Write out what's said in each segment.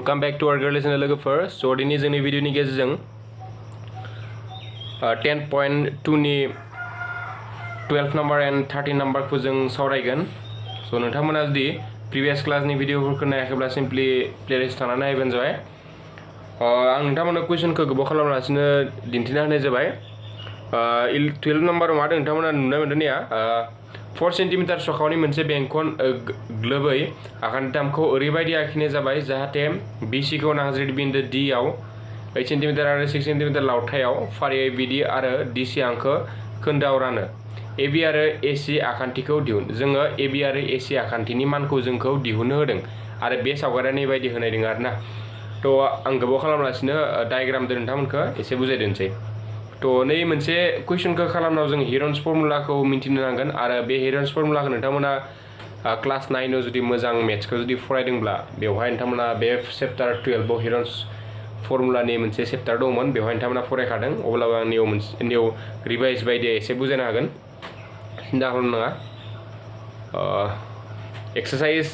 Welcome back to our Gwrlwi channel लोगोफोर स' दिनै जोंनि भिडिअनि गेजेरजों 10.2 नि 12 नम्बर एन्ड 13 नम्बरखौ जों सावरायगोन स' नोंथांमोना जुदि प्रिभियास क्लासनि भिडिअफोरखौ नायाखैब्ला सिम्पलि प्लेलिस्ट थांनानै नायबानो जाबाय आं नोंथांमोननो कुइसनखौ गोबाव खालामालासिनो दिन्थिना होनाय जाबाय 12 नम्बराव मा दं नोंथांमोना नुनो मोनदोंनिया 4 सेन्टिमिटार सखावनि मोनसे बेंखन ग्लोबै आखान्थिथामखौ ओरैबायदि आखिनाय जाबाय जाहाथे बिसिखौ नांज्रिद बिन्दो D आव 8 सेन्टिमिटार आरो 6 सेन्टिमिटार लावथायाव फारियै BD आरो DC आंखौ खोन्दोआव रानो AB आरो AC आखान्थिखौ दिहुन जोङो AB आरो AC आखान्थिनि मानखौ जोंखौ दिहुननो होदों आरो बे सावगारिया नै बायदि होनाय दङ आरोना थ' आं गोबाव खालामालासिनो डायग्रामजों नोंथांमोनखौ एसे बुजायदोंसै थ' नै मोनसे कुइसनखौ खालामनायाव जों हिरन्स फर्मुलाखौ मिन्थिनो नांगोन आरो बे हिरन्स फर्मुलाखौ नोंथांमोना क्लास 9 आव जुदि मोजां मेथ्सखौ जुदि फरायदोंब्ला बेवहाय नोंथांमोना बे चेप्टार 12 आव हिरन्स फर्मुलानि मोनसे चेप्टार दंमोन बेवहाय नोंथांमोना फरायखादों अब्लाबो आं निउ रिभाइज बायदियै एसे बुजायनो हागोन सिन्था खालामनाङा एक्सारसाइज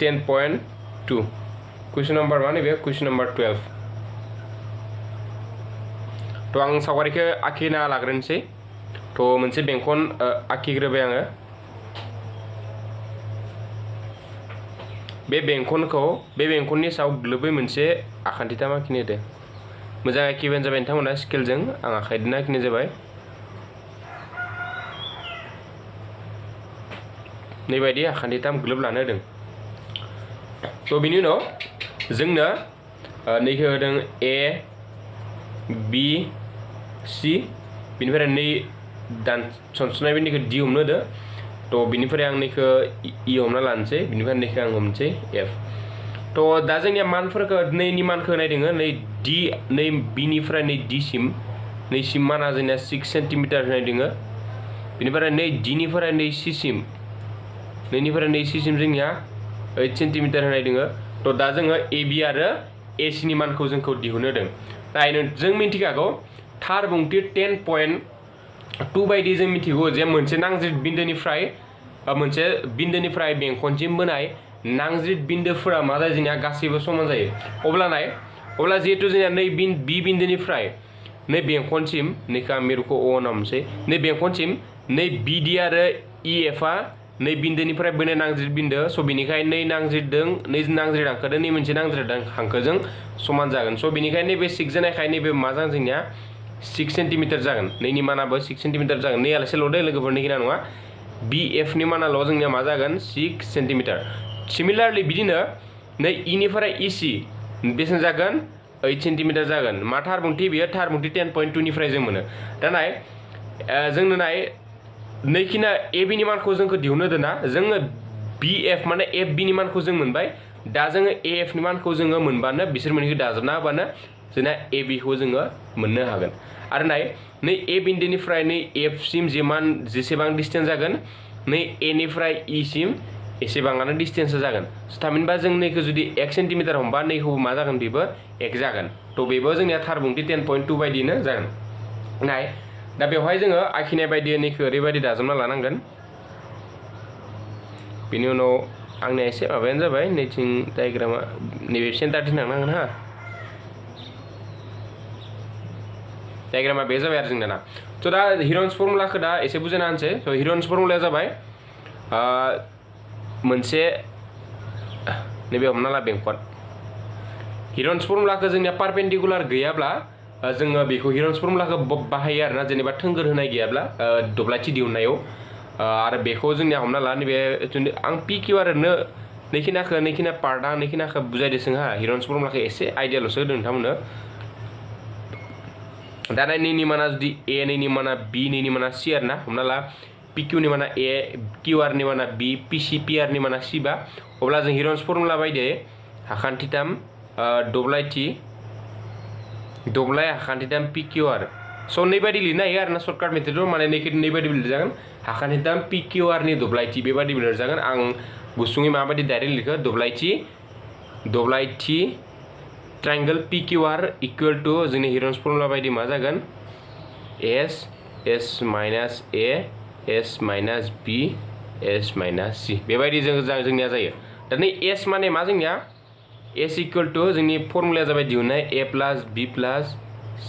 10.2 कुइसन नम्बर मा नैबे कुइसन नम्बर 12 थ' आं सावगारिखौ आखिना लाग्रोनोसै थ' मोनसे बेंखन आखिग्रोबाय आङो बे बेंखननि सायाव ग्लोबै मोनसे आखान्थिथाम आखिनो होदो मोजां आखिबानो जाबाय नोंथांमोना स्केलजों आं आखाइजों आखिनाय जाबाय नैबायदि आखान्थिथाम ग्लोब लानो होदों थ' बिनि उनाव जोंनो नैखौ होदों A B C बिनिफ्राय नै सनसुनाय बिनिखौ D हमनो होदो थ' बिनिफ्राय आं नैखौ E हमना लानोसै बिनिफ्राय नैखौ आं हमनोसै F थ' दा जोंनिया मानफोरखौ नैनि मानखौ होनाय दोङो नै D नै B निफ्राय नै D सिम नैसिम माना जोंनिया 6 सेन्टिमिटार होनाय दोङो बिनिफ्राय नै D निफ्राय नै C सिम नैनिफ्राय नै C सिम जोंनिया 8 सेन्टिमिटार होनाय दोङो थ' दा जोङो AB आरो AC नि मानखौ जोंखौ दिहुननो होदों नायनो जों मिन्थिखागौ थार बुंथि 10.2 बायदि जों मिथिगौ जे मोनसे नांज्रिद बिन्दोनिफ्राय बेंखनसिम बोनाय नांज्रिद बिन्दोफोरा मा जायो जोंनिया गासैबो समान जायो अब्ला जिहेतु जोंनिया नै B बिन्दोनिफ्राय नै बेंखनसिम नैखौ आं मिरुखौ O होनना हमसै नै बेंखनसिम नै BD आरो EF आ नै बिन्दोनिफ्राय बोनाय नांज्रिद बिन्दो स' बेनिखायनो नै नांज्रिद हांखोजों नै मोनसे नांज्रिद हांखोजों समान जागोन स' बेनिखायनो नैबे 6 जानायखाय नैबे मा जागोन जोंनिया 6 सेन्टिमिटार जागोन नैनि मानाबो 6 सेन्टिमिटार जागोन नै आलासेल' दे लोगोफोरनिखिना नङा BF नि मानाल' जोंनिया मा जागोन 6 सेन्टिमिटार सिमिलारलि बिदिनो नै E निफ्राय EC बेसेबां जागोन 8 सेन्टिमिटार जागोन मा थार बुंथि बेयो थार बुंथि 10.2 निफ्राय जों मोनो दा जोंनो नैखिना AB नि मानखौ जोंखौ दिहुननो होदों ना जोङो BF माने FB नि मानखौ जों मोनबाय दा जोङो AF नि मानखौ जोङो मोनबानो बिसोर मोननैखौ दाजाबना होबानो जोंना AB खौ जोङो मोननो हागोन आरो नै A बिन्दोनिफ्राय नै F सिम जेसेबां डिस्टेन्स जागोन नै A निफ्राय E सिम एसेबाङानो डिस्टेन्सआ जागोन थामहिनबा जों नैखौ जुदि 1 सेन्टिमिटार हमबा नैखौबो मा जागोन बेबो 1 जागोन थ' बेबो जोंनिया थार बुंथि 10.2 बायदिनो जागोन दा बेवहाय जोङो आखिनाय बायदि नैखौ ओरैबायदि दाजाबना लानांगोन बेनि उनाव आंनिया एसे माबायानो जाबाय नैथिं डायग्रामा नैबे सेन्टारथिं थांनांगोन हा डायग्रामा बे जाबाय आरो जोंना थ' दा हिरन्स फर्मुलाखौ दा एसे बुजायना होनोसै थ' हिरन्स फर्मुलाया जाबाय मोनसे नैबे हमना ला बेंखन हिरन्स फर्मुलाखौ जोंनिया पारपेन्डिकुलार गैयाब्ला जोङो बेखौ हिरन्स फर्मुलाखौ बाहायो आरोना जेनेबा थोंगोर होनाय गैयाब्ला दब्लायथि दिहुननायाव आरो बेखौ जोंनिया हमना ला नैबे आं PQ आरो नैखिना पार्टआ नैखिनाखौ बुजायदों हा हिरन्स फर्मुलाखौ एसे आइडियाल'सो होदों नोंथांमोननो दा नैनि माना जुदि A नैनि माना B नैनि माना C आरो ना हमना ला PQ नि माना A QR नि माना B PC PR नि माना C बा अब्ला जों हिरन्स फर्मुला बायदियै आखान्थिथाम दब्लाय आखान्थिथाम PQR स' नैबायदि लिरनो हायो आरोना सर्टकाट मेथडआव माने नैबायदि लिरजागोन आखान्थिथाम PQR नि दब्लायथि बेबायदि लिरजागोन आं गुसुङै माबायदि डाइरेक्ट लिरखो दब्लायथि ट्रायंगल PQR इक्वल टु जोंनि हिरन्स फर्मुला बायदि मा जागोन S minus A S minus B S minus C बेबायदि जोंनिया जायो दा नै s माने मा जोंनिया s इक्वल टू जोंनि फर्मुलाया जाबाय दिहुननाय a plus b plus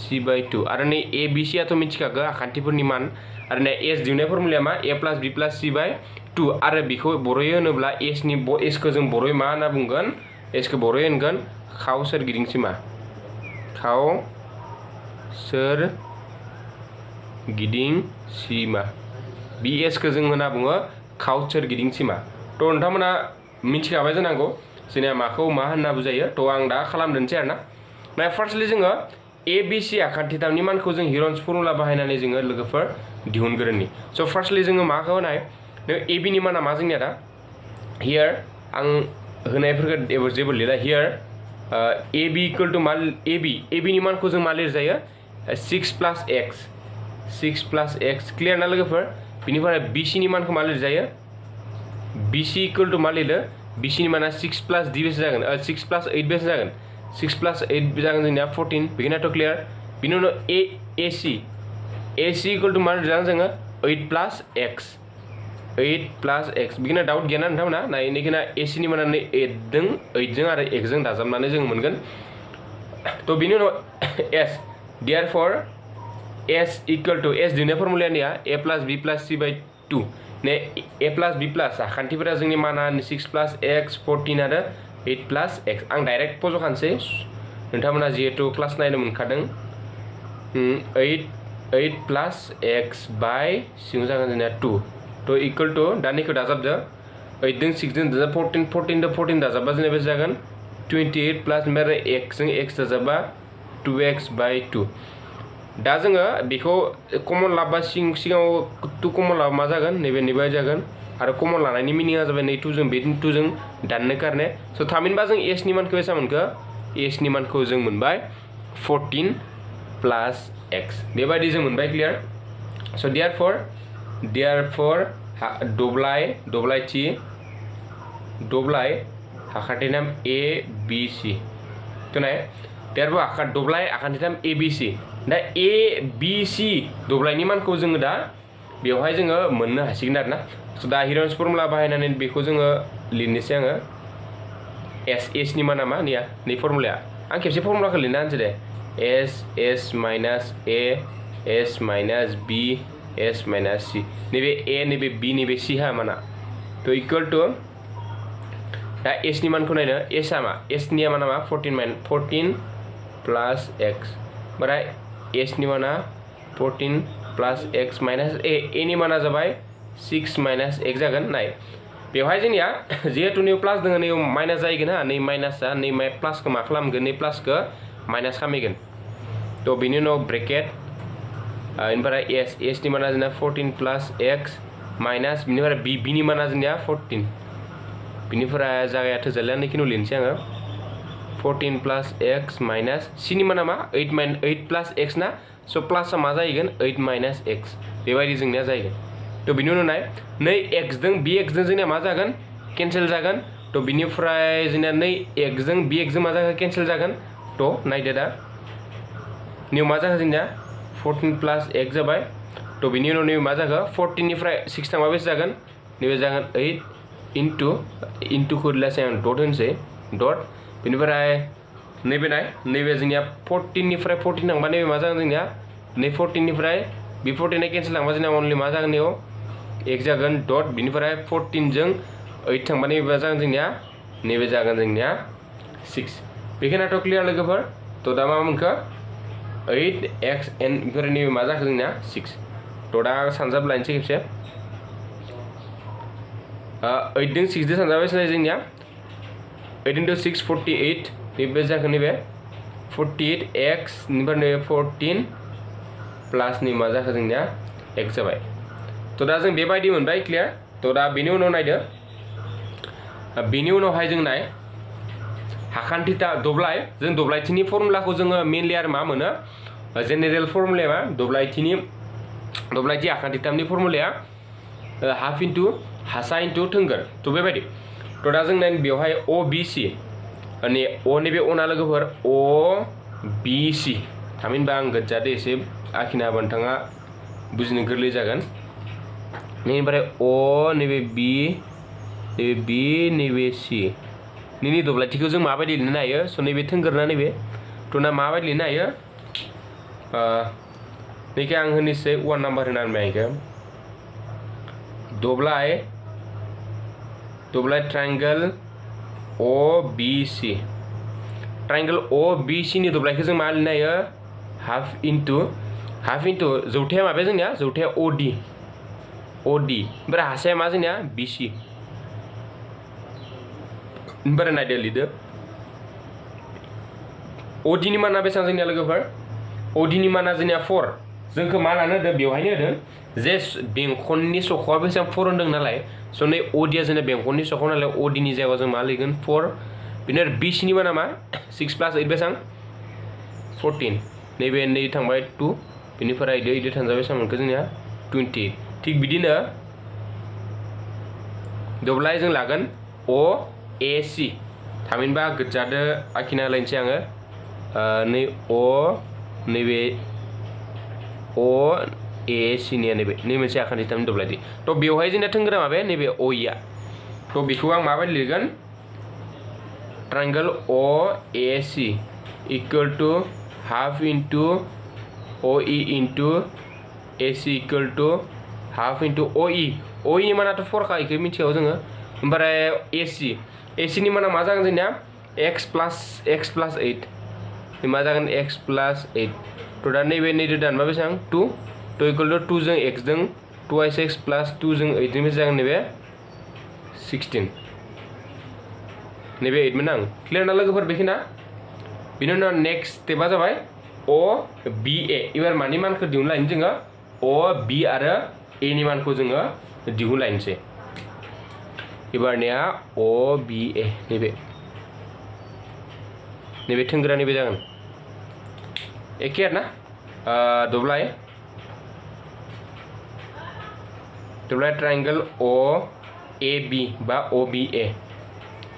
c by 2 आरो नै a b c आथ' मिथिखागौ आखान्थिफोरनि मान आरो नै s दिहुननाय फर्मुलाया मा a plus b plus c by 2 आरो बेखौ बर'यै होनोब्ला s खौ जों बर'यै मा होनना बुंगोन s खौ बर'यै होनगोन खाव सोरगिदिं सिमा खाव सोरगिदिं सिमा bs खौ जों होनना बुङो खाव सोरगिदिं सिमा थ' नोंथांमोना मिथिखाबाय जानांगौ जोंनिया माखौ मा होनना बुजायो थ' आं दा खालामदोंसै आरोना ना फार्स्टलि जोङो a b c आखान्थिथामनि मानखौ जों हिरन्स फर्मुला बाहायनानै जोङो लोगोफोर दिहुनग्रोनि स' फार्स्टलि जोङो माखौ होनाय a b नि माना मा जोंनिया दा हियार आं होनायफोरखौ जेबो लिरा हियार a b इक्वल टू मा a b नि मानखौ जों मा लिरजायो 6 प्लस x क्लियर ना लोगोफोर बिनिफ्राय b c नि मानखौ मा लिरजायो b c इक्वल टू मा लिरो b c नि माना 6 प्लस d बेसे जागोन 6 प्लस 8 बेसे जागोन 6 प्लस 8 जागोन जोंनिया 14 बेखिनियाथ' क्लियर बिनि उनाव ac इक्वल टू मा लिरजागोन जोङो 8 प्लस x बिखिना डाउट गैया ना नोंथांमोना नाय नैखिना ac नि माना 8 जों आरो x जों दाजाबनानै जों मोनगोन थ' बिनि उनाव s therefore s equal to s दिहुननाय फर्मुलानिया a plus b plus c by 2 ने a प्लस b प्लस आखान्थिफोरा जोंनि माना 6 प्लस x 14 आरो 8 प्लस x आं डाइरेक्ट फज'खानोसै नोंथांमोना जिहेतु क्लास नायनो मोनखादों 8 प्लस x बाय सिङाव जागोन जोंनिया 2 थ' इक्वल टू दानिखौ दाजाबदो 8 जों 6 जों दाजाब 14 जों 14 दाजाबबा जोंनिया बेसे जागोन 28 प्लस ओमफ्राय x जों x दाजाबबा 2x बाय 2 दा जोङो बेखौ कमन लाबा सिगाङाव 2 कमन लाबा मा जागोन नैबे निबाय जागोन आरो कमन लानायनि मिनिङा जाबाय नै 2 जों बे 2 जों दाननो कारने स' थामहिनबा जों s नि मानखौ बेसेबां मोनखो s नि मानखौ जों मोनबाय 14 प्लस x बेबायदि जों मोनबाय क्लियर स' therefore दब्लाय आखान्थिथाम a b c थ' नाय therefore दब्लाय आखान्थिथाम a b c दा a b c दब्लायनि मानखौ जोङो दा बेवहाय जोङो मोननो हासिगोन आरोना स' दा हिरन्स फर्मुला बाहायनानै बेखौ जोङो लिरनोसै आङो s नि माना मा नै फर्मुलाया आं खेबसे फर्मुलाखौ लिरना होनोसै दे s minus a s minus b s minus c नैबे a नैबे b नैबे c हा माना थ' इक्वल टू दा s नि मानखौ नायनो s आ मा s निया माना मा 14 प्लस x ओमफ्राय s नि माना 14 प्लस x माइनास a नि माना जाबाय 6 माइनास x जागोन नाय बेवहाय जोंनिया जिहेतु नै प्लास दङ नै माइनास जाहैगोन हा नै माइनासआ नै प्लासखौ मा खालामगोन नै प्लासखौ माइनास खालामगोन थ' बिनि उनाव ब्रेकेट ओमफ्राय s नि माना जोंना 14 प्लस x माइनास बिनिफ्राय b नि माना जोंनिया 14 बिनिफ्राय जागाया थोजालिया नैखिनियाव लिरनोसै आङो 14 प्लस x माइनास c नि माना मा 8 प्लस x ना स' प्लासआ मा जाहैगोन 8 माइनास x बेबायदि जोंनिया जाहैगोन थ' बिनि उनाव नाय नै x जों bx जों जोंनिया मा जागोन केन्सेल जागोन थ' बिनिफ्राय जोंनिया नै x जों bx जों मा जागोन केन्सेल जागोन थ' नायदो दा नैयाव मा जागोन जोंनिया 14 प्लस x जाबाय थ' बिनि उनाव नैबे मा जागोन 14 निफ्राय 6 थांबा बेसे जागोन नैबे जागोन 8 इन्टुखौ लासै आं डट होनोसै डट बिनिफ्राय नैबे नाय नैबे जोंनिया 14 निफ्राय 14 थांबा नैबे मा जागोन जोंनिया नै 14 निफ्राय बे 14 केन्सेल थांबा जोंनिया अनलि मा जागोन नैयाव x जागोन डट बिनिफ्राय 14 जों 8 थांबा नैबे मा जागोन जोंनिया नैबे जागोन जोंनिया 6 बेखिनियाथ' क्लियार लोगोफोर थ' दा मा मोनखो 8x n बेफोर नैबे मा जाखो जोंनिया 6 थ' दा सानजाब लायनोसै खेबसे 8 जों 6 जों सानजाबाय जोंनिया 8 into 6 48 नैबे जाखो नैबे 48x निफ्राय नैबे 14 प्लस नै मा जाखो जोंनिया x जाबाय थ' दा जों बेबायदि मोनबाय क्लियार थ' दा बेनि उनाव नायदो बेनि उनावहाय जों नाय हाखान्थिथा दब्लाय जों दब्लायथिनि फर्मुलाखौ जोङो मेनलि आरो मा मोनो जेनेरेल फर्मुलाया मा दब्लायथि आखान्थिथामनि फर्मुलाया हाफ इन्टु हासा इन्टु थोंगोर थ' बेबायदि थ' दा जों नाय बेवहाय o b c माने o नैबे अना लोगोफोर o b c थामहिनबा आं गोजादो एसे आखिना होबा नोंथाङा बुजिनो गोरलै जागोन बेनिफ्राय o नैबे b नैबे बी नैबे सी नैनि दब्लायथिखौ जों माबायदि लिरनो हायो स' नैबे थोंगोरना नैबे ट'ना माबायदि लिरनो हायो नैखे आं होनोसै 1 नाम्बार होनानै बेखौ दब्लाय ट्रायंगल OBC ट्रायंगल OBC नि दब्लायखौ जों मा लिरनो हायो हाफ इनटु जौथाया माबे जोंनिया जौथाया OD ओमफ्राय हासाया मा जोंनिया BC ओमफ्राय नायदो लिरदो OD नि माना बेसेबां जोंनिया लोगोफोर OD नि माना जोंनिया 4 जोंखौ मा लानो होदों बेवहायनो होदों जे बेंखननि सख'आ बेसेबां 4 होनदों नालाय स' नै OD आ जोंना बेंखननि सख' नालाय OD नि जायगायाव जों मा लिरगोन 4 बिनि BC नि माना मा 6 + 8 बेसेबां 14 नैबे नै थांबाय 2 बिनिफ्राय इदो थांजाबाय बेसेबां मोनखो जोंनिया 20 थिग बिदिनो दब्लाय जों लागोन OAC थामहिनबा गोजादो आखिना लायनोसै आङो नै नैबे OAC निया नैबे नै मोनसे आखान्थिथामनि दब्लायथि थ' बेवहाय जोंना थोंगोरा माबे नैबे OE आ थ' बेखौ आं माबायदि लिरगोन triangle OAC equal to half into OE into AC equal to half into OE नि मानाथ' 4 खा इखौ मिथियाव जोङो ओमफ्राय AC नि माना मा जागोन जोंनिया x + 8 मा जागोन x + 8 थ' दा नैबे नैदो दानबा बेसेबां 2 इक्वल टु 2 जों x जों 2x + 2 जों 8 जों बेसे जागोन नैबे 16 नैबे 8 मोन आं क्लियर ना लोगोफोर बेखिना बिनि उनाव नेक्स्ट स्टेपा जाबाय OBA एबार मानि मानखौ दिहुनलायनो जोङो OB आरो A नि मानखौ जोङो दिहुनलायनोसै एबारनिया OBA नैबे थोंगोरा नैबे जागोन एखे आरो ना दब्लाय ट्रायंगल OAB बा OBA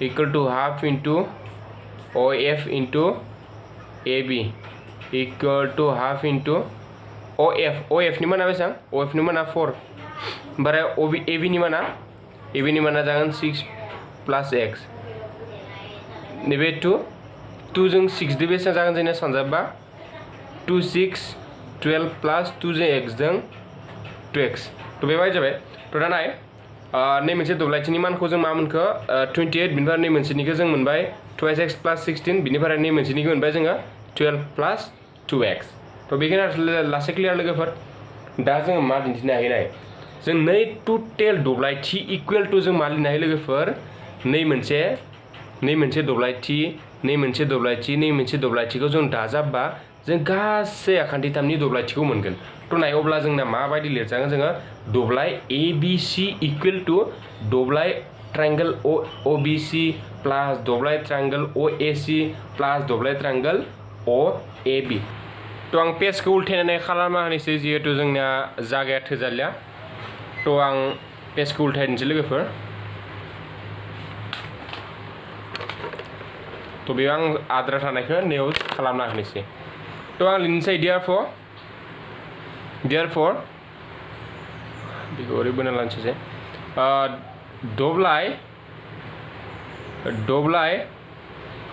equal to half into OF into AB equal to half into OF नि माना बेसेबां OF नि माना 4 ओमफ्राय AB नि माना जागोन 6 + x नैबे 2 जों 6 दो बेसेबां जागोन जोंनिया सानजाबा 2 6 12 + 2 जों x जों 2x थ' बेबायदि जाबाय थ' दा नाय नै मोनसे दब्लायथिनि मानखौ जों मा मोनखो 28 बिनिफ्राय नै मोनसेनिखौ जों मोनबाय 2x + 16 बिनिफ्राय नै मोनसेनिखौ मोनबाय जोङो 12 + 2x थ' बेखिनि लासै क्लियार लोगोफोर दा जोङो मा दिन्थिनो हायो नाय जों नै टटेल दब्लायथि इकुवेल टु जों मा लिरनो हायो लोगोफोर नै मोनसे दब्लायथिखौ जों दाजाबबा जों गासै आखान्थिथामनि दब्लायथिखौ मोनगोन थ' नाय अब्ला जोंना माबायदि लिरजागोन जोङो दब्लाय ABC इकुवेल टु दब्लाय ट्रायंगल OBC प्लास दब्लाय ट्रायंगल OAC प्लास दब्लाय ट्रायंगल OAB थ' आं पेजखौ उल्थायनानै खालामना होनोसै जिहेतु जोंना जागाया थोजालिया थ' आं पेजखौ उल्थायनोसै लोगोफोर थ' बेयाव आं आद्रा थानायखौ नैयाव खालामना होनोसै थ' आं लिरनोसै therefore बेखौ ओरै बोना लानोसै दब्लाय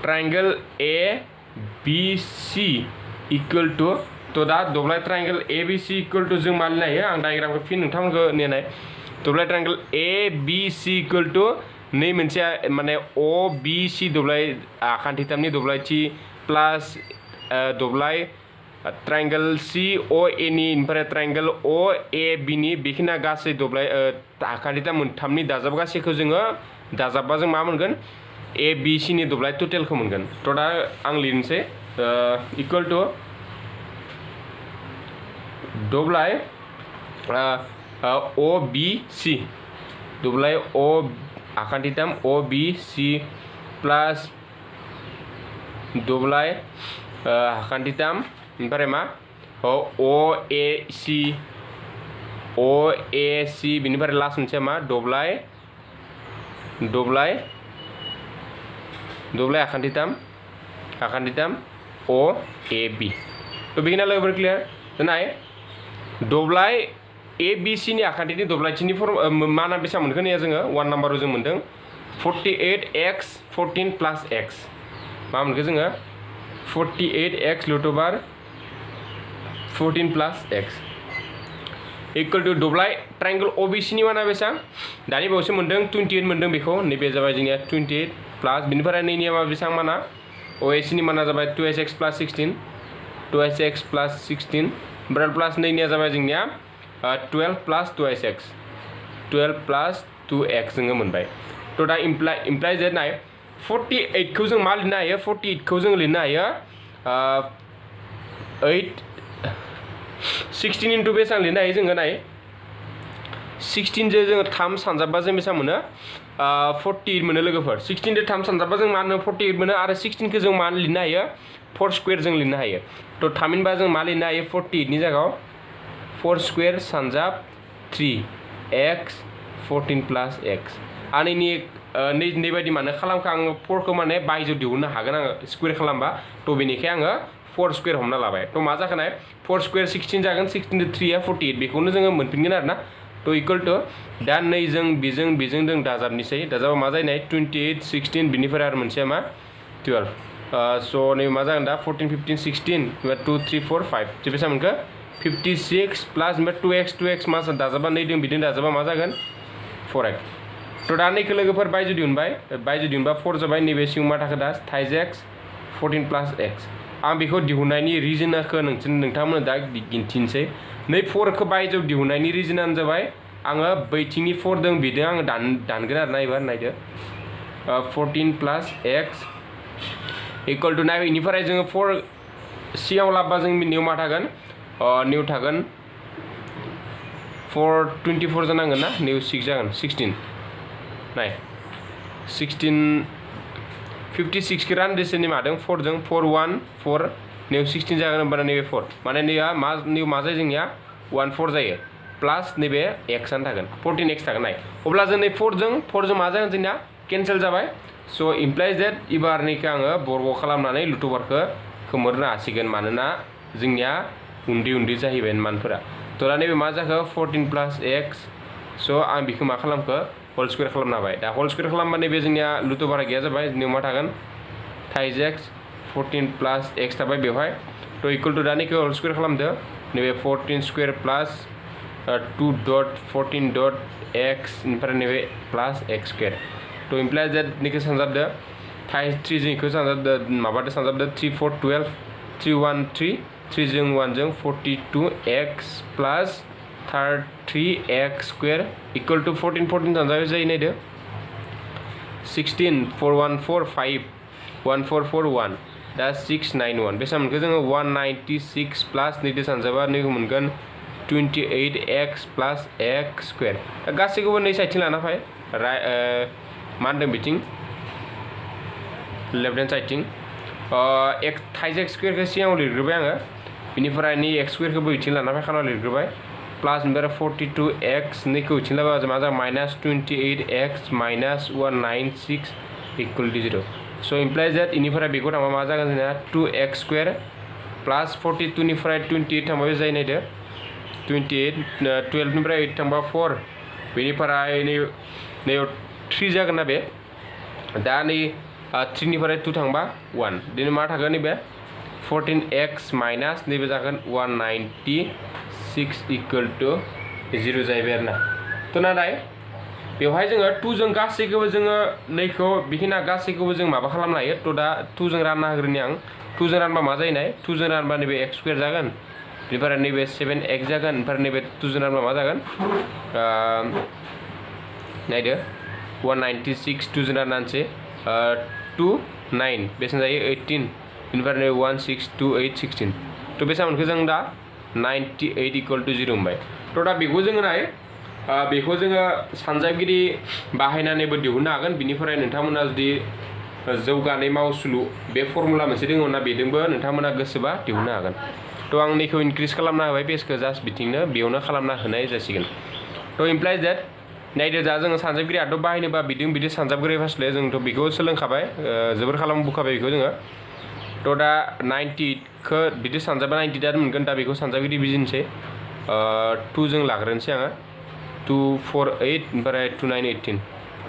ट्रायंगल ABC इक्वल टु थ' दा दब्लाय ट्रायंगल ABC इक्वल टु जों मा लिरनो हायो आं डायग्रामखौ फिन नोंथांमोनखौ नेनाय दब्लाय ट्रायंगल ABC इक्वल टु नै मोनसे माने OBC दब्लाय आखान्थिथामनि दब्लायथि प्लास दब्लाय ट्रायंगल COA नि ओमफ्राय ट्रायंगल OAB नि बेखिना गासै दब्लाय आखान्थिथाम मोनथामनि दाजाब गासैखौ जोङो दाजाबबा जों मा मोनगोन ABC नि दब्लाय टटेलखौ मोनगोन थ' दा आं लिरनोसै इक्वल टु दब्लाय OBC दब्लाय आखान्थिथाम OBC प्लास दब्लाय आखान्थिथाम ओमफ्राय मा OAC बिनिफ्राय लास्ट मोनसे मा दब्लाय आखान्थिथाम OAB थ' बेखिना लोगोफोर क्लियार नाय दब्लाय ए बी सी नि आखान्थिनि दब्लायथिनि माना बेसेबां मोनखो ने जोङो 1 नाम्बाराव जों मोनदों 48x 14 प्लस x मा मोनखो जोङो 48x root over 14 plus x equal to दब्लाय ट्रायंगल ओबीसी नि माना बेसेबां दानि बावैसो मोनदों 28 मोनदों बेखौ नैबे जाबाय जोंनिया 28 प्लस बिनिफ्राय नैनिया मा बेसेबां माना ओएसी नि माना जाबाय 2sx प्लस 16 2sx प्लस 16 ओमफ्राय प्लस नैनिया जाबाय जोंनिया 12 प्लस 2sx 12 प्लस 2x जोङो मोनबाय तो दा इमप्लाइ जे नाय 48 खौ जों मा लिरनो हायो 48 खौ जों लिरनो हायो 8 16 इनटू बेसेबां लिरनो हायो जोङो नाय 16 जो जोङो 3 सानजाबबा जों बेसेबां मोनो 48 मोनो लोगोफोर 16 जो 3 सानजाबबा जों मा होनो 48 मोनो आरो 16 खौ जों मा लिरनो हायो 4 स्क्वायर जों लिरनो हायो तो थामहिनबा जों मा लिरनो हायो 48 नि जायगायाव 4 स्क्वायर सानजाब 3x 14 प्लस x आंनि नै बायदि माने खालामखो आङो 4 खौ माने बायजोआव दिहुननो हागोन आङो स्क्वायर खालामबा तो बेनिखाय आङो 4 स्क्वायर हमना लाबाय तो मा जाखोनाय 4 स्क्वायर 16 जागोन 16 to 3 आ 48 बेखौनो जोङो मोनफिनगोन आरोना तो इक्वल टू दा नैजों बेजों जों दाजाबनिसै दाजाबा मा जायनाय 28 16 बिनिफ्राय आरो मोनसेया मा 12 सो नै मा जागोन दा 14 15 16 2 3 4 5 जे बेसेबां मोनखो 56 प्लस 2x मा दाजाबा नै दों बिदिनो दाजाबा मा जागोन 4x तो दा नैखौ लोगोफोर बायजो दिहुनबा 4 जाबाय नैबे सिङाव मा थाखो दा थाइज x 14 प्लस x आं बेखौ दिहुननायनि रिजनखौ नोंथांमोन दा दिन्थिनोसै नै 4 खौ बायजोआव दिहुननायनि रिजनानो जाबाय आङो बैथिंनि 4 दों बिदों आङो दानगोन आरोना एबार नायदो 14 प्लस x इक्वल टू नाय इनिफ्राय जोङो 4 सिङाव लाबबा जों निउ मा थागोन निउ थागोन 4 24 जानांगोन ना निउ 6 जागोन 16 नाय 16 56 को रानदेसेनि मादों 4 जों 4 1 4 निउ 16 जागोन होनबाना नैबे 4 माने नैया निउ मा जायो जोंनिया 1 4 जायो प्लस नैबे x आनो थागोन 14x थागोन नाय अब्ला जों नै 4 जों मा जागोन जोंनिया केन्सेल जाबाय सो इमप्लाइज दैट इबारनिखौ आङो बर्ग खालामनानै लुटोबारखौ खोमोरनो हासिगोन मानोना जोंनिया उन्दै जाहैबाय मानफोरा तो दा नैबे मा जाखो 14 प्लस x सो आं बेखौ मा खालामखो होल स्क्वायर खालामना हाबाय दा होल स्क्वायर खालामबा नैबे जोंनिया लुटोबारा गैया जाबाय निउ मा थागोन थाइज x 14 प्लस x थाबाय बेवहाय तो इक्वल टू दा नैखौ होल स्क्वायर खालामदो नैबे 14 square plus 2 dot 14 dot x इनिफ्राय नैबे प्लस x स्क्वायर तो इमप्लाइज दैट निखौ सानजाबदो थाइज 3 जों इखौ सानजाबदो माबादो सानजाबदो 3 4 12 3 1 3 3 जों 1 जों 42x plus 33x square equal to 14 सानजाबाय जायो नायदो 16 4 1 4 5 1 4 4 1 दा 6 9 1 बेसेबां मोनखो जोङो 196 प्लस नैदो सानजाबा नैखौ मोनगोन 28x प्लस x स्क्वायर गासैखौबो नै साइडथिं लाना फै मा होनदों बिथिं लेफ्ट हेन्ड साइडथिं थाइज x स्क्वायरखौ सिगाङाव लिरग्रोबाय आङो बिनिफ्राय नै x स्क्वायरखौबो बिथिं लाना फैखाना लिरग्रोबाय प्लस ओमफ्राय 42x नैखौ बिथिं लाबा मा जागोन minus 28x minus 196 equal to 0 सो इमप्लाइज दैट इनिफ्राय बेखौ थांबा मा जागोन जोंना 2x स्क्वायर प्लस 42 निफ्राय 28 थांबा जायो नायदो 28 12 निफ्राय 8 थांबा 4 बेनिफ्राय नै 3 जागोन ना बे दा नै 3 निफ्राय 2 थांबा 1 दिनै मा थागोन नैबे 14x माइनास नैबे जागोन 196 इक्वल टू 0 जाहैबाय आरोना तो नाथाय बेवहाय जोङो 2 जों गासैखौबो जोङो नैखौ बेखिना गासैखौबो जों माबा खालामनो हायो तो दा 2 जों रानना होग्रोनि आं 2 जों रानबा मा जायो नाय 2 जों रानबा नैबे x स्क्वायर जागोन बेनिफ्राय नैबे 7x जागोन ओमफ्राय नैबे 2 जों रानबा मा जागोन नायदो 196 2 जों राननानैसै 2 9 बेसेबां जायो 18 बेनिफ्राय 1 6 2 8 16 तो बेसेबां मोनखो जों दा 98 इक्वल टू 0 होनबाय तो दा बेखौ जोङो नाय बेखौ जोङो सानजाबगिरि बाहायनानैबो दिहुननो हागोन बिनिफ्राय नोंथांमोना जुदि जौगानाय मावसुलु बे फर्मुला मोनसे दङ ना बेजोंबो नोंथांमोना गोसोबा दिहुननो हागोन तो आं नैखौ इनक्रिज खालामना होबाय पेजखौ जास्ट बिथिंनो बेयावनो खालामना होनाय जासिगोन तो इमप्लाइज दैट नायदो दा जोङो सानजाबगिरि आदब बाहायनोबा बिदि सानजाबगिरि फासले जोंथ' बेखौ सोलोंखाबाय जोबोर खालामबोखाबाय बेखौ जोङो तो दा 90 खौ बिदि सानजाबा 90 दा मोनगोन दा बेखौ सानजाबगिरि बिजिनोसै 2 जों लाग्रोनोसै आङो 2 4 8 ओमफ्राय 2 9 18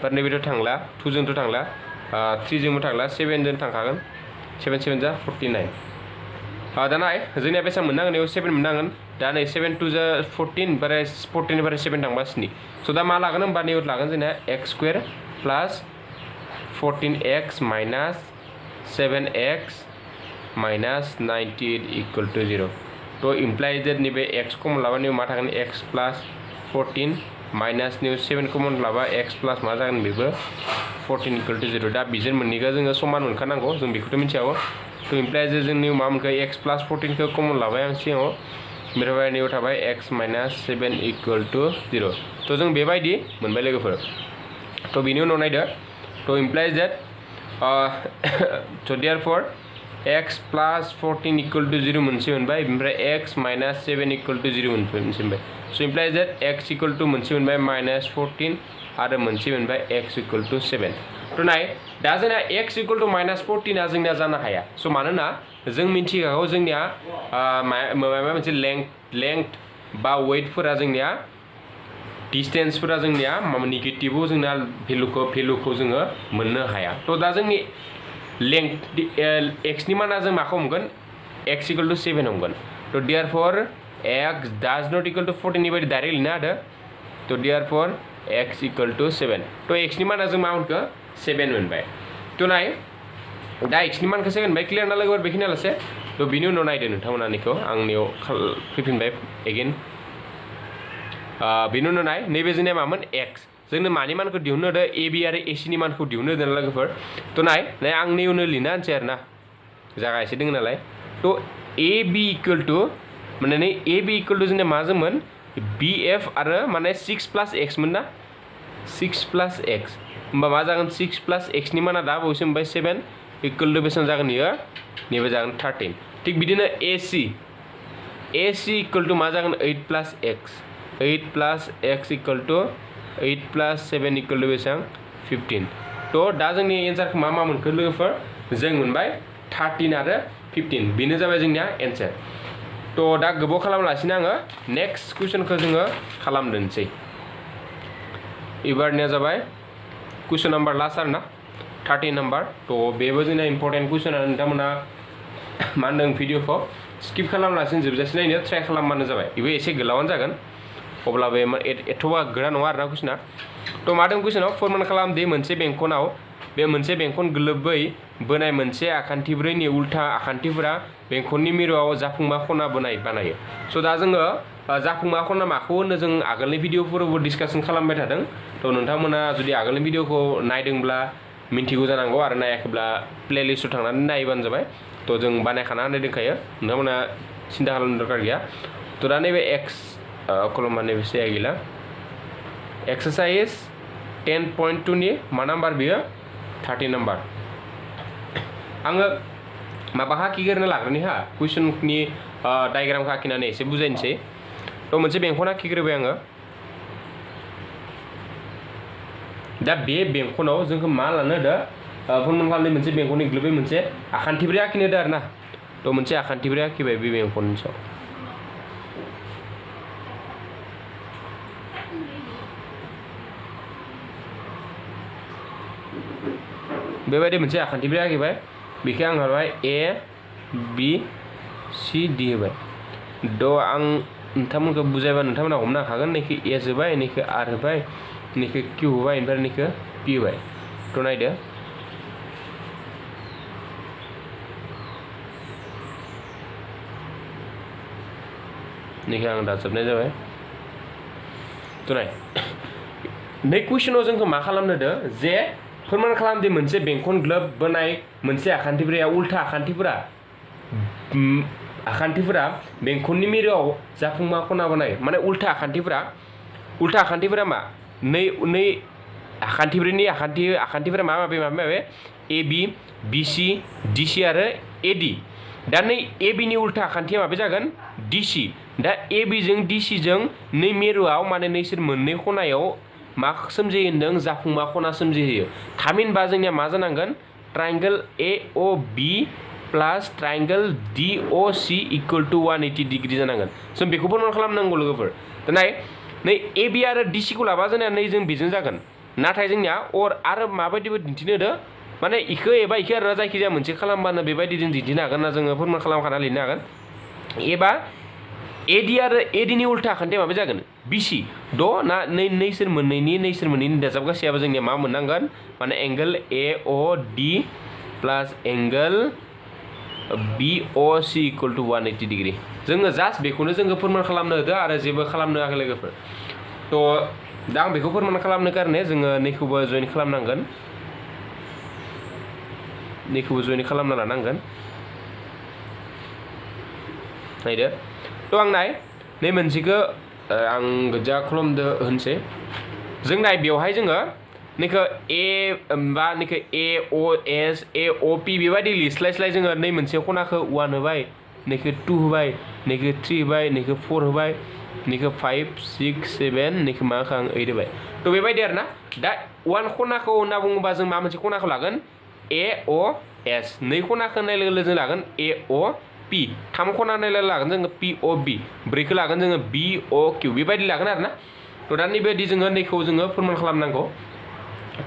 पर नैबेथ' थांला 2 जोंथ' थांला 3 जोंबो थांला 7 जों थांखागोन 7 7 जा 49 दाना जोंनिया बेसेबां मोननांगोन बेयाव 7 मोननांगोन दा नै 7 2 जा 14 ओमफ्राय 14 निफ्राय 7 थांबा 7 स' दा मा लागोन होमबा नैयाव लागोन जोंना x square plus 14x minus 7x minus 98 equal to 0 तो इम्प्लाइज दैट नैबे x कमन लाबा नैयाव मा थागोन x प्लास 14 माइनास नैयाव 7 कमन लाबा x प्लास मा जागोन बेबो 14 इक्वल टू 0 दा बिजों मोननैखौ जोङो समान मोनखानांगौ जों बेखौथ' मिथियागौ तो इम्प्लाइज दैट जोंनि मा मोनखो x प्लास 14 खौ कमन लाबाय आं सिगाङाव ओमफ्राय नैयाव थाबाय x माइनास 7 इक्वल टू 0 तो जों बेबायदि मोनबाय लोगोफोर तो बिनि उनाव नायदो तो implies that so therefore x plus 14 equal to 0 मोनसे मोनबाय ओमफ्राय x minus 7 equal to 0 मोनसे मोनबाय so implies that x equal to मोनसे मोनबाय minus 14 आरो मोनसे मोनबाय x equal to 7 तो नाय दा जोंना x equal to minus 14 आ जोंनिया जानो हाया so मानोना जों मिथिखागौ जोंनिया माबा मोनसे लेंथ बा वेटफोरा जोंनिया डिस्टेंसफोरा जोंनिया नेगेटिभआव जोंना भेलुखौ जोङो मोननो हाया तो दा जोंनि लेंथ x नि माना जों माखौ हमगोन x equal to 7 हमगोन तो therefore x does not equal to 14 नि बायदि डाइरेक्ट लिरनो हादो तो therefore x equal to 7 तो x नि माना जों मा मोनखो 7 मोनबाय तो नाय दा x नि मानखौ 7 मोनबाय क्लियर ना लोगोफोर बेखिनियाल'सै तो बिनि उनाव नायदो नोंथांमोना निखौ आंनियाव फैफिनबाय एगेन बिनि उनाव नाय नैबे जोंनिया मामोन x जोंनो मानि मानखौ दिहुननो होदो a b आरो a c नि मानखौ दिहुननो होदो लोगोफोर तो नाय आं नैयावनो लिरना होनसै आरोना जागा एसे दोङो नालाय तो a b इक्वल टू माने नै a b इक्वल टू जोंनिया मा जोंमोन b f आरो माने 6 प्लस x मोन ना 6 प्लस x होमबा मा जागोन 6 प्लस x नि माना दा बावैसो मोनबाय 7 इक्वल टू बेसेबां जागोन इयो नैबे जागोन 13 थिग बिदिनो ac इक्वल टू मा जागोन 8 plus x 8 plus x equal to 8 plus 7 equal to बेसेबां 15 तो दा जोंनि एन्सारखौ मा मोनखो लोगोफोर जों मोनबाय 13 आरो 15 बेनो जाबाय जोंनिया एन्सार तो दा गोबाव खालामालासिनो आङो नेक्स्ट कुइसनखौ जोङो खालामदोंसै एबारनिया जाबाय कुइसन नाम्बार लास्ट आरोना 13 नाम्बार तो बेबो जोंना इम्पर्टेन्ट कुइसन आरो नोंथांमोना मा होनदों भिडिअखौ स्किप खालामालासिनो जोबजासे नायनो ट्राइ खालामबानो जाबाय बेबो एसे गोलावानो जागोन अब्लाबो एथ'बा गोरा नङा आरोना कुइसना तो मा दं कुइसनाव फोरमान खालामदि मोनसे बेंखनाव बे मोनसे बेंखन गोलोबै बोनाय मोनसे आखान्थिब्रैनि उल्था आखान्थिफोरा बेंखननि मिरुआव जाफुंमा खना बानायो स' दा जोङो जाफुंमा खना माखौ होनो जों आगोलनि भिडिअफोरावबो डिसकासन खालामबाय थादों तो नोंथांमोना जुदि आगोलनि भिडिअखौ नायदोंब्ला मिन्थिगौ जानांगौ आरो नायाखैब्ला प्लेलिस्टआव थांनानै नायबानो जाबाय तो जों बानायखाना होनाय दंखायो नोंथांमोना सिन्था खालामनो दरकार गैया तो दा नैबे एक्स कलमा नैबे जाया गैला एक्सारसाइज 10.2 नि मा नाम्बार बियो 30 नाम्बार आङो माबा हाखिग्रोनो लाग्रोनि हा कुइसननि डायग्रामखौ आखिनानै एसे बुजायनोसै तो मोनसे बेंखन आखिग्रोबाय आङो दा बे बेंखनाव जोंखौ मा लानो होदो फोरमान खालामनाय मोनसे बेंखननि गोलोबै मोनसे आखान्थिब्रै आखिनो होदो आरोना तो मोनसे आखान्थिब्रै आखिबाय बे बेंखननि सायाव बेबायदि मोनसे आखान्थिब्रै आखिबाय बेखौ आं हरबाय ए बि सि डि होबाय द' आं नोंथांमोनखौ बुजायबा नोंथांमोना हमनो हाखागोन नैखौ एस होबाय नैखौ आर होबाय नैखौ किउ होबाय ओमफ्राय नैखौ पि होबाय थ' नायदो नैखौ आं दाजाबनाय जाबाय थ' नाय नै कुइसनाव जोंखौ मा खालामनो होदो जे फोरमान खालामदि मोनसे बेंखन ग्लोब बोनाय मोनसे आखान्थिब्रैया उल्था आखान्थिफोरा बेंखननि मिरुआव जाफुंमा खना बोनाय माने उल्था आखान्थिफोरा मा नै आखान्थिब्रैनि आखान्थिफोरा माबे ए बि बि सि डि सि आरो ए डि दा नै ए बि नि उल्था आखान्थिया माबे जागोन डि सि दा ए बि जों डि सि जों नै मिरुआव माने नैसोर मोननै खनायाव मा सोमजियो होनदों जाफुंमा खना सोमजिहोयो थामहिनबा जोंनिया मा जानांगोन ट्रायंगल ए अ B plus triangle DOC equal to 180 degree जानांगोन जों बेखौ फोरमान खालामनांगौ लोगोफोर दानाय नै AB आरो DC खौ लाबा जोंना नै जों बेजों जागोन नाथाय जोंनिया अर आरो माबायदिबो दिन्थिनो होदो माने इखो एबा इखो आरो जायखि जाया मोनसे खालामबानो बेबायदि जों दिन्थिनो हागोन ना जोङो फोरमान खालामखाना लिरनो हागोन एबा AD आरो AD नि उल्था आखान्थिया माबा जागोन BC द' ना नैसोर मोननैनि दाजाब गासैयाबो जोंनिया मा मोननांगोन माने angle AOD plus angle BOC equal to 180 degree जोङो जास्ट बेखौनो जोङो फोरमान खालामनो होदो आरो जेबो खालामनो हायाखै लोगोफोर थ' दा आं बेखौ फोरमान खालामनो कारने जोङो नैखौबो जइन खालामनांगोन नैखौबो जइन खालामना लानांगोन नायदो थ' आं नाय नै मोनसेखौ आं गोजा खालामदो होनसै जों नाय बेवहाय जोङो नैखौ बा नैखौ AOS AOP बेबायदि लिरस्लाय जोङो नै मोनसे खनाखौ 1 होबाय नैखौ 2 होबाय नैखौ 3 होबाय नैखौ 4 होबाय नैखौ 5 6 7 नैखौ मा खां 8 होबाय थ' बेबायदि आरोना दा 1 खनाखौ होनना बुङोबा जों मा मोनसे खनाखौ लागोन AOS नै खनाखौ नाय लोगो जों लागोन AOP 3 खना नाय लागोन जोङो POB 4 खौ लागोन जोङो BOQ बेबायदि लागोन आरोना थ' दा नैबायदि जोङो नैखौ जोङो फोरमान खालामनांगौ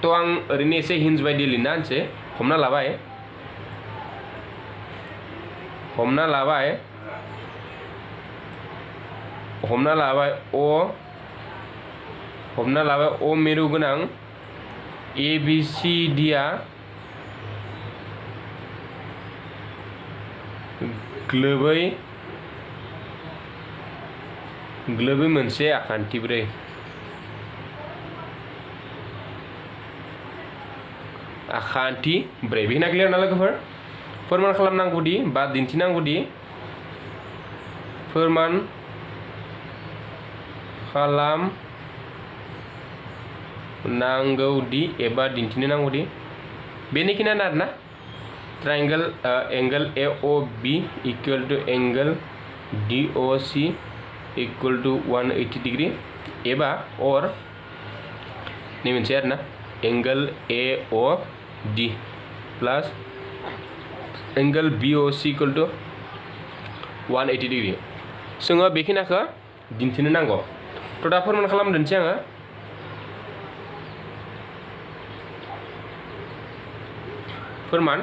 थ' आं ओरैनो एसे हिन्ज बायदि लिरना होनसै हमना लाबाय O मेरु गोनां ABCD आ ग्लोबै मोनसे आखान्थि ब्रै बेखिना क्लियार ना लोगोफोर फोरमान खालामनांगौदि बा दिन्थिनांगौदि फोरमान खालामनांगौदि एबा दिन्थिनो नांगौदि बेनिखिनियानो आरोना triangle angle AOB equal to angle DOC equal to 180 degree एबा और नै मोनसे आरोना angle AOD plus angle BOC equal to 180 degree जोङो बेखिनिखौ दिन्थिनो नांगौ थ' दा फोरमान खालामदोंसै आङो फोरमान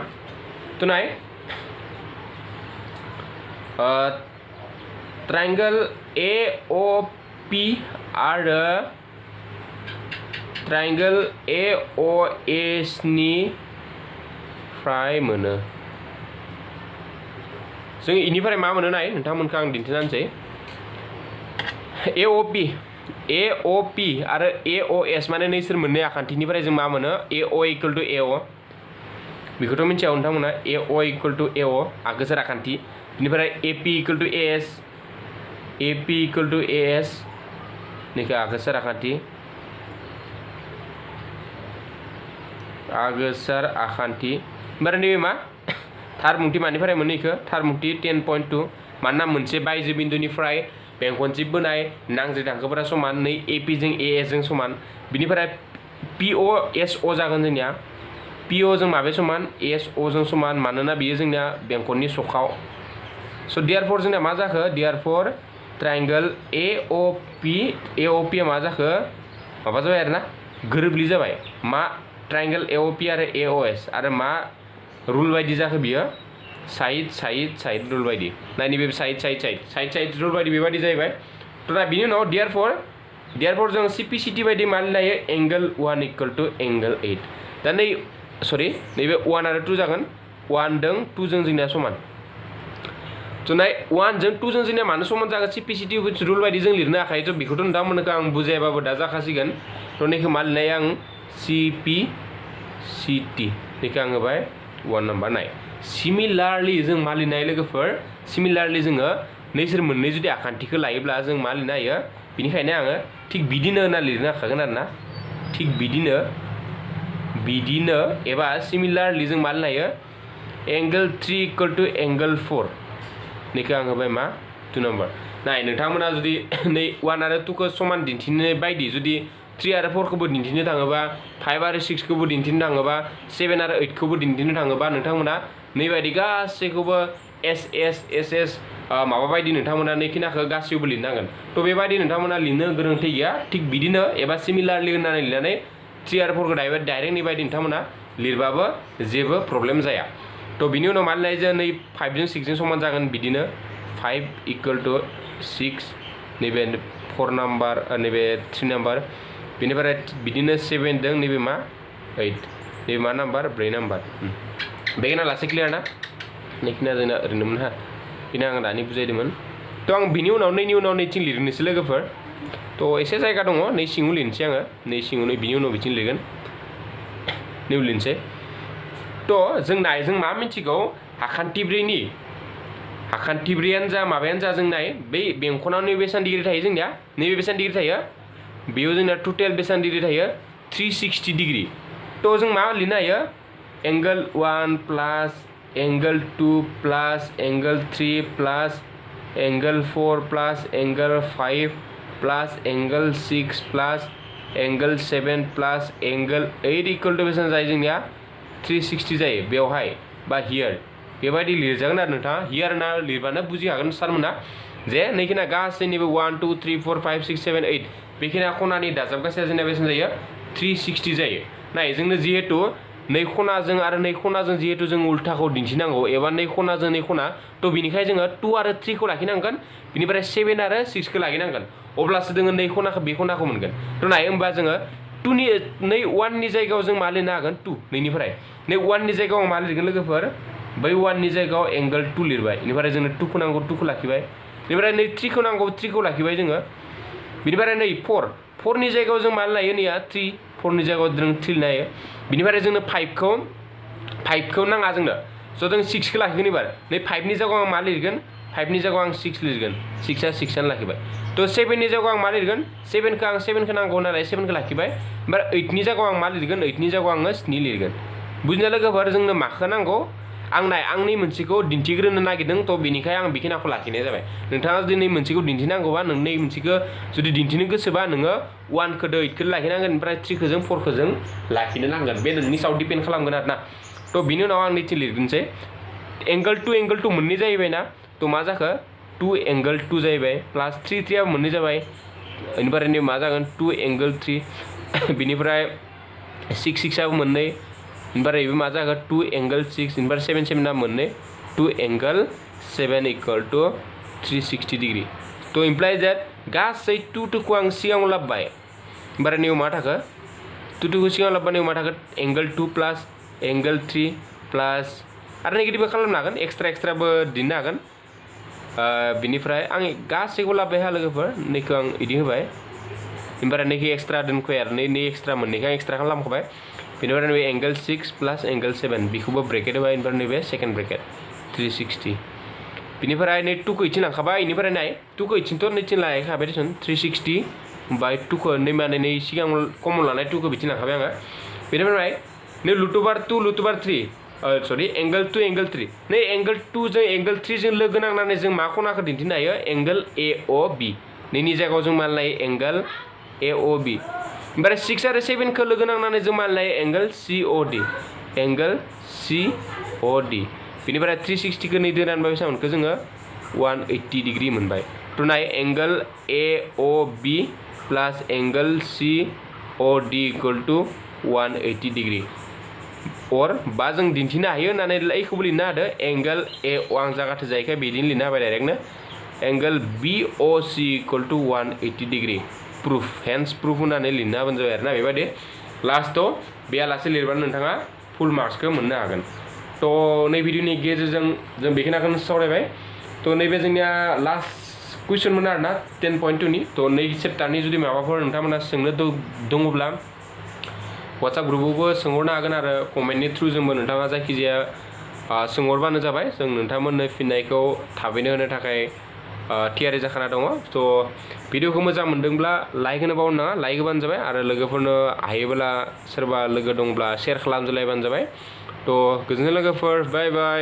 थ' नाय ट्रायंगल AOP आरो ट्रायंगल AOS निफ्राय मोनो जों इनिफ्राय मा मोनो नाय नोंथांमोनखौ आं दिन्थिना होनसै AOP आरो AOS माने नैसोर मोननै आखान्थिनिफ्राय जों मा मोनो AO इक्वल टू AO बेखौथ' मिथिया नोंथांमोना AO इक्वल टू AO आगोसोर आखान्थि बेनिफ्राय AP इक्वल टू AS नैखौ आगोसोर आखान्थि ओमफ्राय नैबे मा थार मुंथि मानिफ्राय मोनो इखौ थार मुंथि 10.2 मानोना मोनसे बायजो बिन्दुनिफ्राय बेंखनथि बोनाय नांज्रिद हांखोफोरा समान नै AP जों AS जों समान बिनिफ्राय POSO जागोन जोंनिया PO जों माबे समान SO जों समान मानोना बियो जोंनिया बेंखननि सखाव स' देयारफर जोंना मा जाखो देयारफर ट्रायंगल AOP मा जाखो माबा जाबाय आरोना गोरोबलि जाबाय मा ट्रायंगल AOP आरो AOS आरो मा रुल बायदि जाखो बियो साइड रुल बायदि नायनि बे साइड रुल बायदि बेबायदि जाहैबाय थ' दा बिनि उनाव देयारफर जों CPCT बायदि मानि लायो एंगल 1 इक्वल टू एंगल 8 दा नैबे 1 आरो 2 जागोन 1 जों 2 जों जोंनिया समान थ' नाय 1 जों 2 जों जोंनिया मानो समान जागोन CPCT रुल बायदि जों लिरनो हाखायो थ' बेखौथ' नोंथांमोनखौ आं बुजायाबाबो दा जाखासिगोन थ' नैखौ मा लिरनाय आं CPCT नैखौ आं होबाय 1 नाम्बार नाय सिमिलारलि जों मा लिरनो हायो लोगोफोर सिमिलारलि जोङो नैसोर मोननै जुदि आखान्थिखौ लायोब्ला जों मा लिरनो हायो बिनिखायनो आङो थिग बिदिनो होनना लिरनो हाखागोन आरोना थिग बिदिनो एबा सिमिलारलि जों मा लिरनो हायो एंगल 3 इक्वल टू एंगल 4 नैखौ आं होबाय मा 2 नाम्बार नाय नोंथांमोना जुदि नै 1 आरो 2 खौ समान दिन्थिनाय बायदि जुदि 3 आरो 4 खौबो दिन्थिनो थाङोबा 5 आरो 6 खौबो दिन्थिनो थाङोबा 7 आरो 8 खौबो दिन्थिनो थाङोबा नोंथांमोना नैबायदि गासैखौबो एस माबा बायदि नोंथांमोना नैखिनाखौ गासैबो लिरनांगोन थ' बेबायदि नोंथांमोना लिरनो गोनांथि गैया थिग बिदिनो एबा सिमिलारलि होननानै लिरनानै 3 आरो 4 खौ डाइरेक्ट नैबायदि नोंथांमोना लिरबाबो जेबो प्रब्लेम जाया थ' बिनि उनाव मानिनाय जों नै 5 जों 6 जों समान जागोन बिदिनो 5 = 6 नैबे 4 नाम्बार नैबे 3 नाम्बार बेनिफ्राय बिदिनो 7 जों नैबे मा 8 नैबे मा नाम्बार 4 नाम्बार बेखिना लासै क्लियार ना नैखिना जोंना ओरैनोमोन हा बेनो आं दानि बुजायदोंमोन थ' आं बिनि उनाव नैनि उनाव नैथिं लिरनोसै लोगोफोर थ' एसे जायगा दङ नै सिङाव लिरनोसै आङो नै सिङाव बिनि उनाव बिथिं लिरगोन नैयाव लिरनोसै थ' जों मा मिथिगौ हाखान्थिब्रैयानो जा माबायानो जा जों नाय बै बेंखनाव नैबे बेसेबां डिग्री थायो जोंनिया नैबे बेसेबां डिग्री थायो बेयाव जोंना टटेल बेसेबां डिग्री थायो 360 डिग्री थ' जों मा लिरनो हायो angle 1 plus angle 2 plus angle 3 plus angle 4 plus angle 5 plus angle 6 plus angle 7 plus angle 8 = बेसेबां जायो जोंनिया 360 जायो बेवहाय बा हियर बेबायदि लिरजागोन आरो नोंथाङा हियर ना लिरबानो बुजिखागोन सारमोना जे नैखिना गासैनिबो 1 2 3 4 5 6 7 8 बेखिना खनानि दाजाबगासेया जोंना बेसेबां जायो 360 जायो नाय जोंनो जिहेतु नै खनाजों आरो नै खनाजों जिहेतु जों उल्थाखौ दिन्थिनांगौ एबा नै खनाजों नै खना थ' बिनिखायनो जोङो 2 आरो 3 खौ लाखिनांगोन बिनिफ्राय 7 आरो 6 खौ लाखिनांगोन अब्लासो जोङो नै खनाखौ बे खनाखौ मोनगोन थ' नाय होमबा जोङो 1 नि जायगायाव जों मा लिरनो हागोन 2 नैनिफ्राय नै 1 नि जायगायाव मा लिरगोन लोगोफोर बै 1 नि जायगायाव एंगल 2 लिरबाय बेनिफ्राय जोंनो 2 खौ नांगौ 2 खौ लाखिबाय बेनिफ्राय नै 3 खौ नांगौ 3 खौ लाखिबाय जोङो बिनिफ्राय नै 4 नि जायगायाव जों मा लायो नैया 3 4 नि जायगायाव जों 3 लिरनो हायो बिनिफ्राय जोंनो 5 खौ नाङा जोंनो स' जों 6 खौ लाखिगोन एबार नै 5 नि जायगायाव आं मा लिरगोन 5 नि जायगायाव आं 6 लिरगोन 6 आ 6 आनो लाखिबाय थ' 7 नि जायगायाव आं मा लिरगोन 7 खौ नांगौ नालाय 7 खौ लाखिबाय ओमफ्राय 8 नि जायगायाव आं मा लिरगोन 8 नि जायगायाव आङो 7 लिरगोन बुजिना लोगोफोर जोंनो माखौ नांगौ आंनि मोनसेखौ दिन्थिग्रोनो नागिरदों थ' बेनिखाय आं बेखिनिखौ लाखिनाय जाबाय नोंथाङा जुदि नै मोनसेखौ दिन्थिनांगौबा नों नै मोनसेखौ जुदि दिन्थिनो गोसोबा नोङो 1 खौ 8 खौ लाखिनांगोन ओमफ्राय 3 खौ जों 4 खौ जों लाखिनो नांगोन बे नोंनि सायाव डिपेन्ड खालामगोन आरोना थ' बिनि उनाव आं नैथिं लिरगोनसै एंगल 2 मोननै जाहैबाय ना थ' मा जाखो 2 एंगल 2 जाहैबाय प्लास 3 आबो मोननै जाबाय बेनिफ्राय नै मा जागोन 2 एंगल 3 बिनिफ्राय 6 आबो मोननै ओमफ्राय बेबो मा जागोन 2 एंगल 6 ओमफ्राय 7 आ मोननै 2 एंगल 7 = 360 डिग्री थ' इमप्लाइज देट गासै 2 खौ आं सिगाङाव लाबोबाय ओमफ्राय नैयाव मा थाखो 2 खौ सिगाङाव लाबोबा नैयाव मा थाखो एंगल 2 प्लास एंगल 3 प्लास आरो नेगेटिभबो खालामनो हागोन एक्सट्राबो दिन्नो हागोन बिनिफ्राय आं गासैखौ लाबोबाय हा लोगोफोर नैखौ आं बिदि होबाय ओमफ्राय नैखौ एक्सट्रा दोनखाय आरो नै एक्सट्रा मोननैखौ आं एक्सट्रा खालामखाबाय बेनिफ्राय नैबे एंगल 6 प्लास एंगल 7 बेखौबो ब्रेकेट होबाय ओमफ्राय नैबे सेकेन्ड ब्रेकेट 360 बिनिफ्राय नै 2 खौ इथिं लांखाबाय बेनिफ्राय नाय 2 खौ इथिंथ' नैथिं लायखाबाय देसन 360 ओमफ्राय 2 खौ नै माने नै सिगां कमन लानाय 2 खौ बिथिं लांखाबाय आङो बेनिफ्राय नै √2 सरि एंगल 2 एंगल 3 नै एंगल 2 जों एंगल 3 जों लोगो नांनानै जों मा खनाखौ दिन्थिनो हायो एंगल AOB नैनि जायगायाव जों मा लायो एंगल AOB ओमफ्राय 6 आरो 7 खौ लोगो नांनानै जों मा लायो एंगल COD बेनिफ्राय 360 खौ नै दोननानै बेसेबां मोनखो जोङो 180 डिग्री मोनबाय थ' नाय एंगल AOB प्लास एंगल COD = 180 डिग्री बा जों दिन्थिनो हायो होननानै एखौबो लिरनो हादो एंगल AO आं जागाथो जायैखाय बिदिनो लिरनो हाबाय डाइरेक्टनो angle BOC = 180 degree proof hence proof होननानै लिरनो हाबानो जाबाय आरोना बेबायदि लास्टआव बेयालासे लिरबानो नोंथाङा फुल मार्क्सखौ मोननो हागोन थ' नै भिडिअनि गेजेरजों जों बेखिनिखौनो सावरायबाय थ' नैबे जोंनिया लास्ट कुइसनमोन आरोना 10.2 नि थ' नै चेप्टारनि जुदि माबाफोर नोंथांमोना सोंनो दङब्ला WhatsApp ग्रुपावबो सोंहरनो हागोन आरो कमेन्टनि थ्रुजोंबो नोंथाङा जायखिजाया सोंहरबानो जाबाय जों नोंथांमोननो फिननायखौ थाबैनो होनो थाखाय थियारि जाखाना दङ थ' भिडिअखौ मोजां मोनदोंब्ला लाइक होनो बावनो नाङा लाइक होबानो जाबाय आरो लोगोफोरनो हायोब्ला सोरबा लोगो दंब्ला शेयार खालामजोलायबानो जाबाय थ' गोजोनथों लोगोफोर बाय बाय